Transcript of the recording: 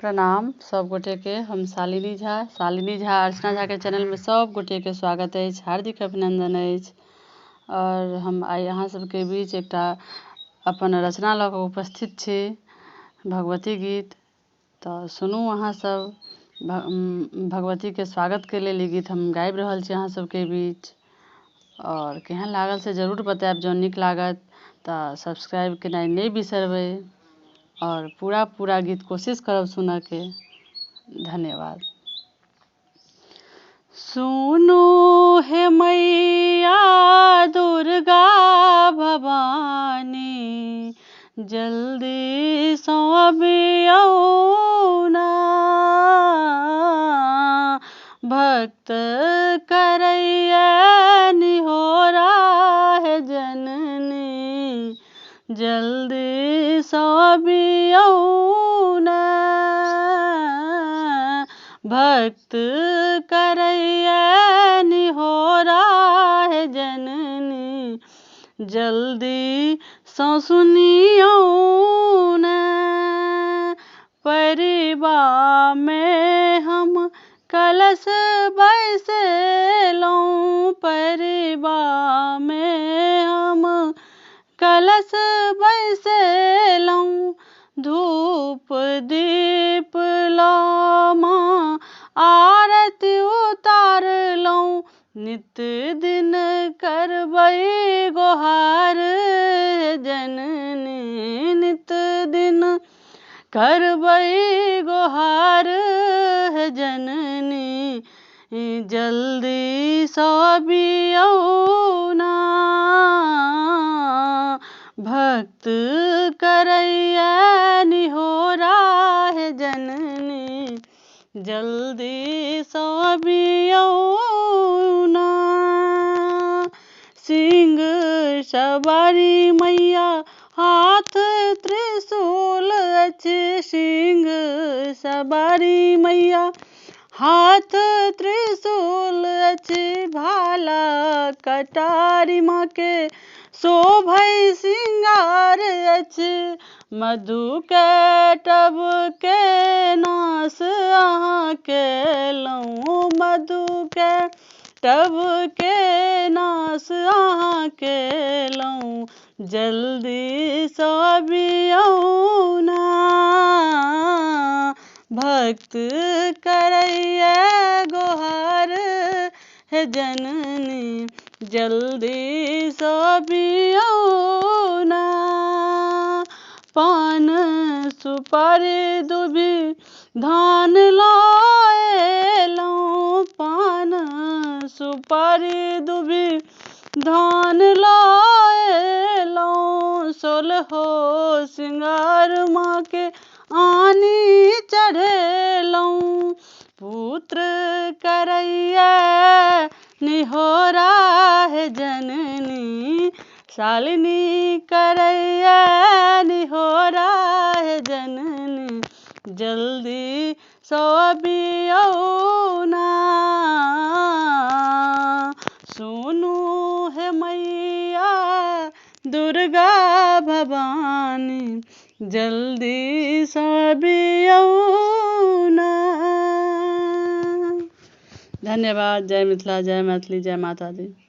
प्रणाम सब गोटे के। हम शालिनी झा अर्चना झा के चैनल में सब गोटे के स्वागत है, हार्दिक अभिनंदन है। और हम आइ अहाँ सबके बीच एकटा अपन रचना लऽ कऽ उपस्थित छी, भगवती गीत। तऽ सुनू अहाँ सब भगवती के स्वागत के लेल ई गीत हम गाबि रहल छी अहाँ सबके बीच। और केहन लागल से जरूर बतायब। जँ नीक लागत तऽ सब्सक्राइब केनाइ नहि बिसरबै और पूरा गीत कोशिश करब सुनऽ के। धन्यवाद। सुनू हे मैया दुर्गा भवानी, जल्दी सँ अबियौ ना। भक्त करैया निहोरा हे जननी, जल्दी सँ अबियौ ना। भक्त करैया निहोरा हे जननी, जल्दी सँ सुनियौ ना। परिबा में हम कलश बैसेलहुँ, परिबा में हम कलश बैसेलहुँ। धूप दीप लऽ माँ आरती उतारलहुँ। नित दिन करबै गोहार हे जननी, नित दिन करबै गोहार हे जननी, जल्दी सँ अबियौ ना। भक्त करैया निहोरा हे जननी, जल्दी सँ अबियौ ना। सिंह सवारी मैया हाथ त्रिशूल अछि, सिंह सवारी मैया हाथ त्रिशूल अछि। भाला कटारी माँ के शोभै सिंगार अछि। मधु के टब के नाश अहाँ केलहुँ, मधु के टब के नाश अहाँ केलहुँ। जल्दी सँ अबियौ ना। भक्त करैया गोहार हे जननी, जल्दी सँ अबियौ ना। पान सुपारी दुभि धान लऽ एलहुँ, पान सुपारी दुभि धान लऽ एलहुँ। सोलहो सिंगार माँ के आनी चढ़ेलहुँ। पुत्र करैया निहोरा हे जननी, शालिनी करैया निहोरा हे जननी, जल्दी सँ अबियौ ना। सुनू हे मैया दुर्गा भवानी, जल्दी सँ अबियौ ना। धन्यवाद। जय मिथिला, जय मैथिली, जय माता दी।